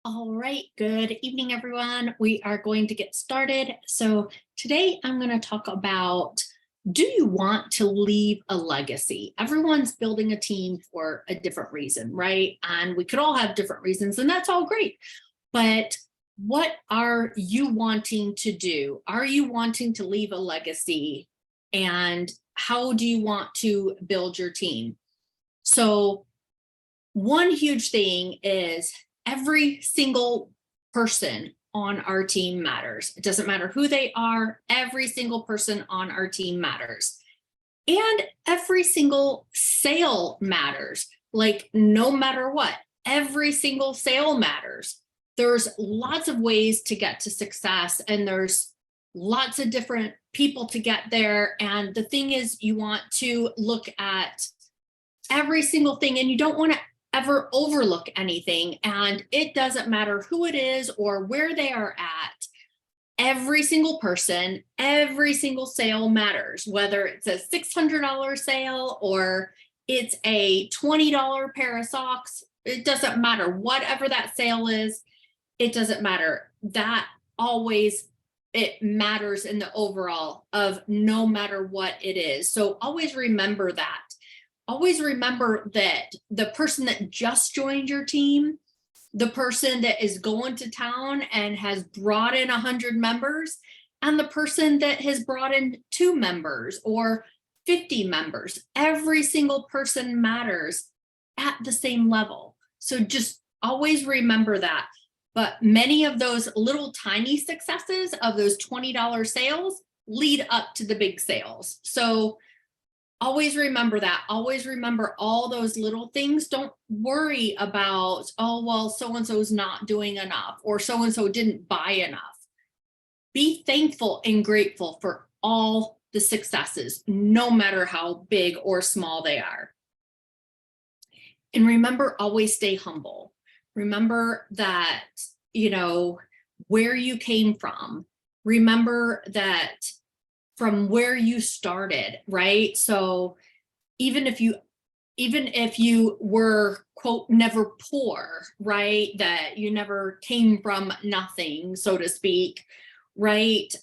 All right, good evening, everyone. We are going to get started. So today I'm going to talk about, do you want to leave a legacy? Everyone's building a team for a different reason, right? And we could all have different reasons, and that's all great. But what are you wanting to do? Are you wanting to leave a legacy? And how do you want to build your team? So one huge thing is every single person on our team matters. It doesn't matter who they are, every single person on our team matters. And every single sale matters. Like, no matter what, every single sale matters. There's lots of ways to get to success, and there's lots of different people to get there. And the thing is, you want to look at every single thing, and you don't want to ever overlook anything. And it doesn't matter who it is or where they are at. Every single person, every single sale matters, whether it's a $600 sale or it's a $20 pair of socks. It doesn't matter. Whatever that sale is, it doesn't matter. That always, it matters in the overall of no matter what it is. So always remember that. Always remember that the person that just joined your team, the person that is going to town and has brought in 100 members, and the person that has brought in 2 members or 50 members, every single person matters at the same level. So just always remember that. But many of those little tiny successes of those $20 sales lead up to the big sales. So always remember that. Always remember all those little things. Don't worry about, oh, well, so-and-so's not doing enough or so-and-so didn't buy enough. Be thankful and grateful for all the successes, no matter how big or small they are. And remember, always stay humble. Remember that, where you came from. Remember that from where you started, right? So even if you were, quote, never poor, right? That you never came from nothing, so to speak, right?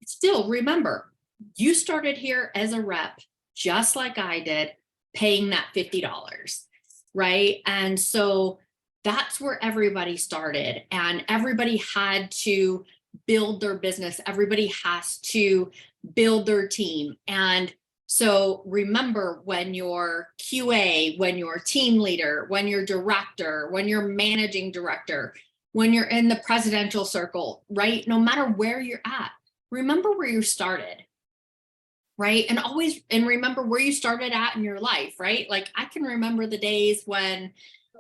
Still remember, you started here as a rep, just like I did, paying that $50, right? And so that's where everybody started, and everybody had to build their business. Everybody has to build their team. And so remember, when you're QA, when you're team leader, when you're director, when you're managing director, when you're in the presidential circle, right? No matter where you're at, remember where you started, right? And remember where you started at in your life, right? Like, I can remember the days when,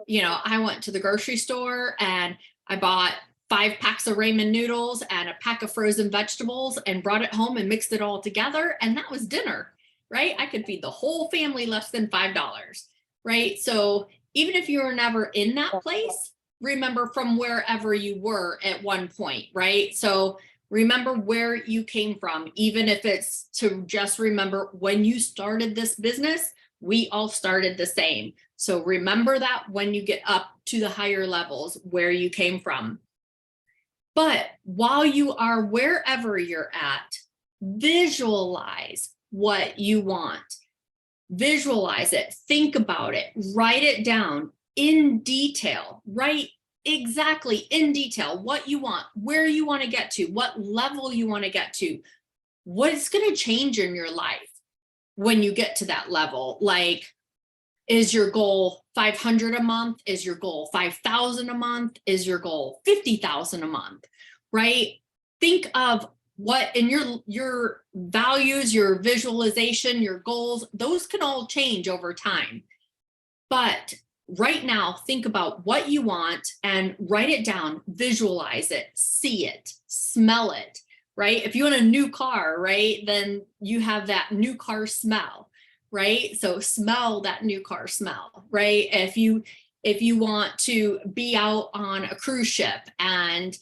I went to the grocery store and I bought 5 packs of ramen noodles and a pack of frozen vegetables and brought it home and mixed it all together. And that was dinner, right? I could feed the whole family less than $5, right? So even if you were never in that place, remember from wherever you were at one point, right? So remember where you came from, even if it's to just remember when you started this business, we all started the same. So remember that when you get up to the higher levels, where you came from. But while you are wherever you're at, visualize what you want. Visualize it, think about it, write it down in detail, write exactly in detail what you want, where you want to get to, what level you want to get to, what's going to change in your life when you get to that level. Like, is your goal 500 a month? Is your goal 5,000 a month? Is your goal 50,000 a month? Right? Think of what in your values, your visualization, your goals, those can all change over time. But right now, think about what you want and write it down, visualize it, see it, smell it, right? If you want a new car, right, then you have that new car smell. Right? So smell that new car smell, right? If you want to be out on a cruise ship and,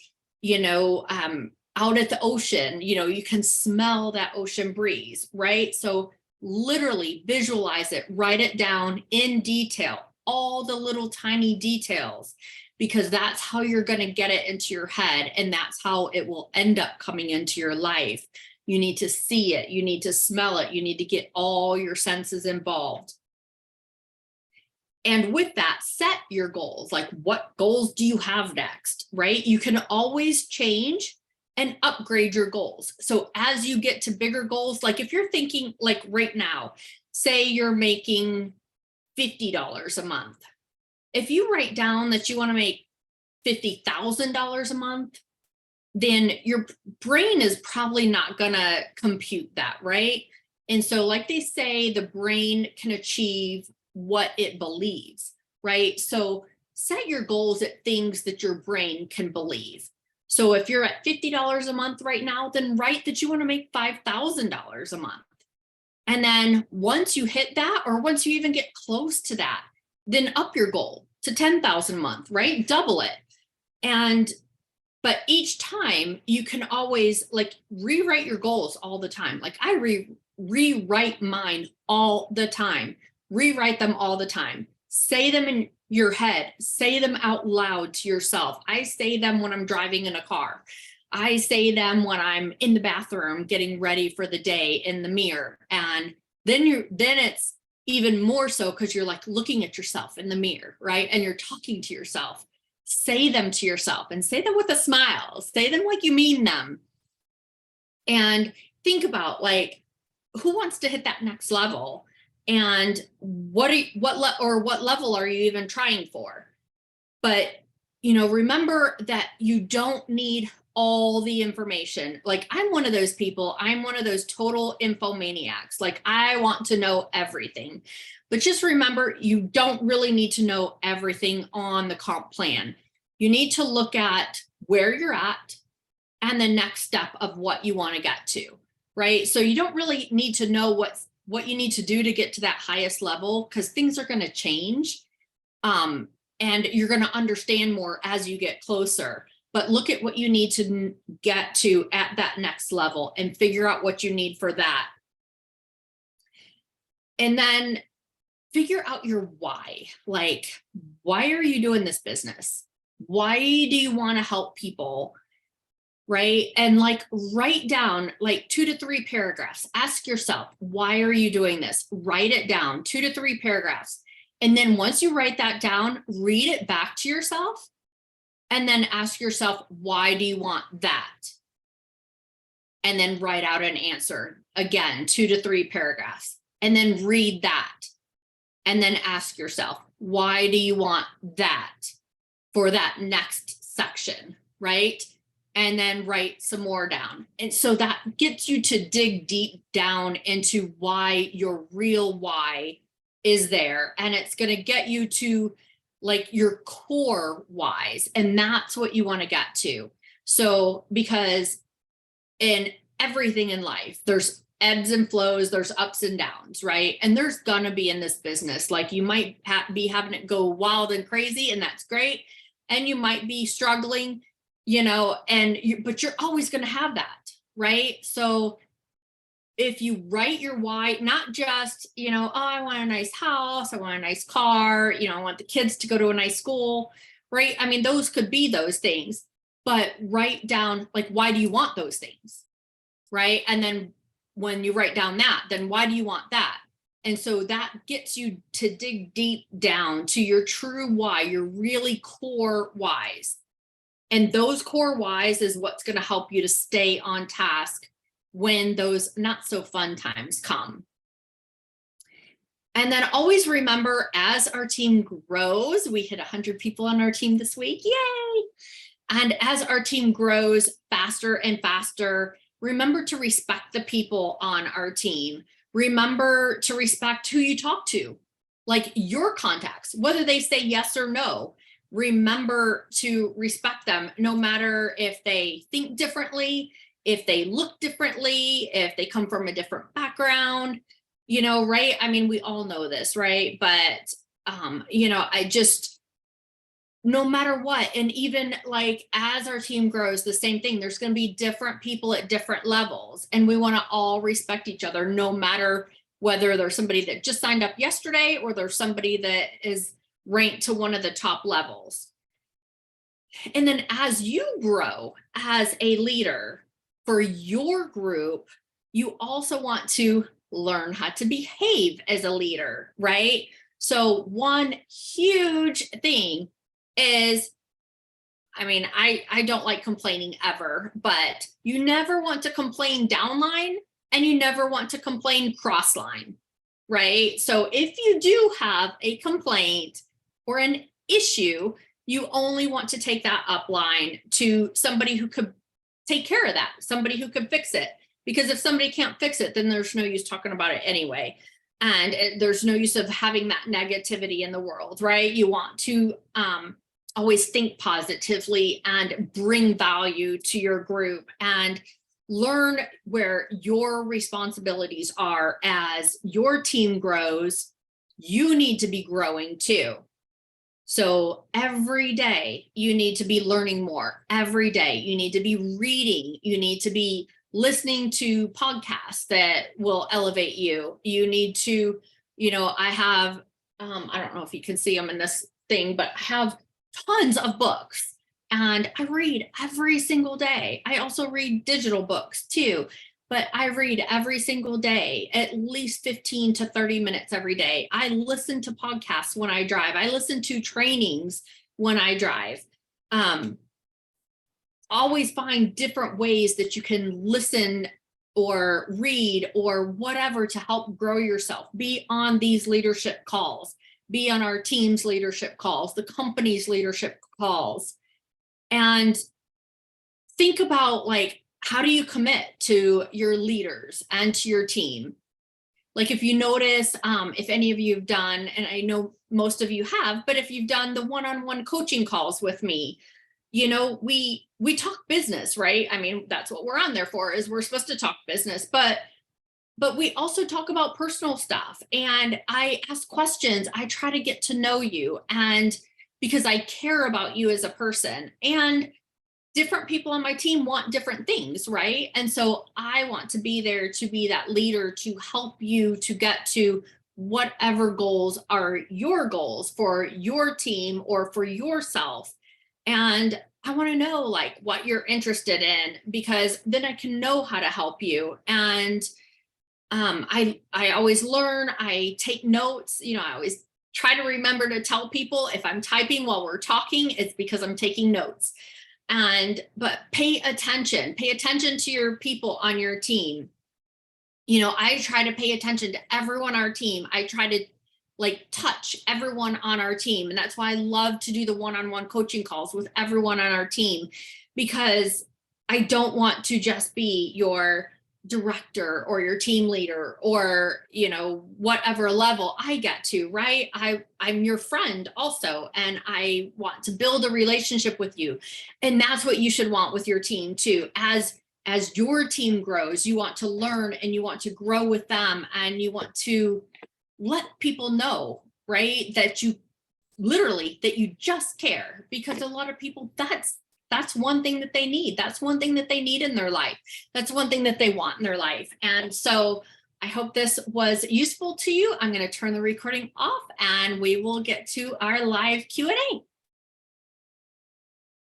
out at the ocean, you can smell that ocean breeze, right? So literally visualize it, write it down in detail, all the little tiny details. because that's how you're going to get it into your head. And that's how it will end up coming into your life. You need to see it. You need to smell it. You need to get all your senses involved. And with that, set your goals. Like, what goals do you have next, right? You can always change and upgrade your goals. So as you get to bigger goals, like if you're thinking like right now, say you're making $50 a month. If you write down that you want to make $50,000 a month, then your brain is probably not going to compute that, right? And so like they say, the brain can achieve what it believes, right? So set your goals at things that your brain can believe. So if you're at $50 a month right now, then write that you want to make $5,000 a month. And then once you hit that, or once you even get close to that, then up your goal to 10,000 a month, right? Double it. But each time you can always like rewrite your goals all the time. Like I rewrite mine all the time, rewrite them all the time, say them in your head, say them out loud to yourself. I say them when I'm driving in a car. I say them when I'm in the bathroom getting ready for the day in the mirror. And then it's even more so because you're like looking at yourself in the mirror, right? And you're talking to yourself. Say them to yourself and say them with a smile. Say them like you mean them. And think about like, who wants to hit that next level? And what level are you even trying for? But, remember that you don't need all the information. Like I'm one of those people, I'm one of those total infomaniacs. Like I want to know everything, but just remember, you don't really need to know everything on the comp plan. You need to look at where you're at and the next step of what you want to get to, right? So you don't really need to know what you need to do to get to that highest level, because things are going to change. And you're going to understand more as you get closer. But look at what you need to get to at that next level and figure out what you need for that. And then figure out your why. Like, why are you doing this business? Why do you want to help people? Right? And like write down like 2 to 3 paragraphs. Ask yourself, why are you doing this? Write it down, 2 to 3 paragraphs. And then once you write that down, read it back to yourself. And then ask yourself, why do you want that? And then write out an answer. Again, 2 to 3 paragraphs. And then read that. And then ask yourself, why do you want that for that next section, right? And then write some more down. And so that gets you to dig deep down into why your real why is there. And it's going to get you to like your core whys. And that's what you want to get to. So because in everything in life, there's ebbs and flows, there's ups and downs, right? And there's going to be in this business, like you might be having it go wild and crazy, and that's great. And you might be struggling, but you're always going to have that, right? So if you write your why, not just, oh, I want a nice house, I want a nice car, I want the kids to go to a nice school, right? I mean, those could be those things, but write down, like, why do you want those things, right? And then when you write down that, then why do you want that? And so that gets you to dig deep down to your true why, your really core whys. And those core whys is what's going to help you to stay on task when those not so fun times come. And then always remember, as our team grows, we hit 100 people on our team this week, yay! And as our team grows faster and faster, remember to respect the people on our team. Remember to respect who you talk to, like your contacts, whether they say yes or no. Remember to respect them, no matter if they think differently, if they look differently, if they come from a different background, right? I mean, we all know this, right? But, no matter what, and even like as our team grows, the same thing, there's going to be different people at different levels, and we want to all respect each other, no matter whether there's somebody that just signed up yesterday or there's somebody that is ranked to one of the top levels. And then as you grow as a leader for your group, you also want to learn how to behave as a leader, right? So one huge thing is, I mean, I don't like complaining ever, but you never want to complain downline and you never want to complain crossline, right? So if you do have a complaint or an issue, you only want to take that upline to somebody who could take care of that, somebody who could fix it. Because if somebody can't fix it, then there's no use talking about it anyway. And there's no use of having that negativity in the world, right? You want to always think positively and bring value to your group and learn where your responsibilities are as your team grows. You need to be growing too. So every day you need to be learning more. Every day you need to be reading. You need to be listening to podcasts that will elevate you. You need to, I have, I don't know if you can see them in this thing, but I have tons of books and I read every single day. I also read digital books too, but I read every single day, at least 15 to 30 minutes every day. I listen to podcasts when I drive. I listen to trainings when I drive. Always find different ways that you can listen or read or whatever to help grow yourself. Be on these leadership calls, be on our team's leadership calls, the company's leadership calls, and think about like, how do you commit to your leaders and to your team? Like if you notice, if any of you have done, and I know most of you have, but if you've done the one-on-one coaching calls with me, we talk business, right? I mean, that's what we're on there for, is we're supposed to talk business, but we also talk about personal stuff, and I ask questions. I try to get to know you, and because I care about you as a person, and different people on my team want different things, right? And so I want to be there to be that leader to help you to get to whatever goals are your goals for your team or for yourself. And I want to know like what you're interested in, because then I can know how to help you. And I always learn, I take notes, I always try to remember to tell people if I'm typing while we're talking, it's because I'm taking notes. But pay attention to your people on your team. I try to pay attention to everyone on our team. I try to like touch everyone on our team. And that's why I love to do the one-on-one coaching calls with everyone on our team, because I don't want to just be your director or your team leader or, whatever level I get to, right? I'm your friend also, and I want to build a relationship with you. And that's what you should want with your team too. As your team grows, you want to learn and you want to grow with them, and you want to let people know, right, that you just care, because a lot of people, that's one thing that they need. That's one thing that they need in their life. That's one thing that they want in their life. And so I hope this was useful to you. I'm going to turn the recording off and we will get to our live Q&A.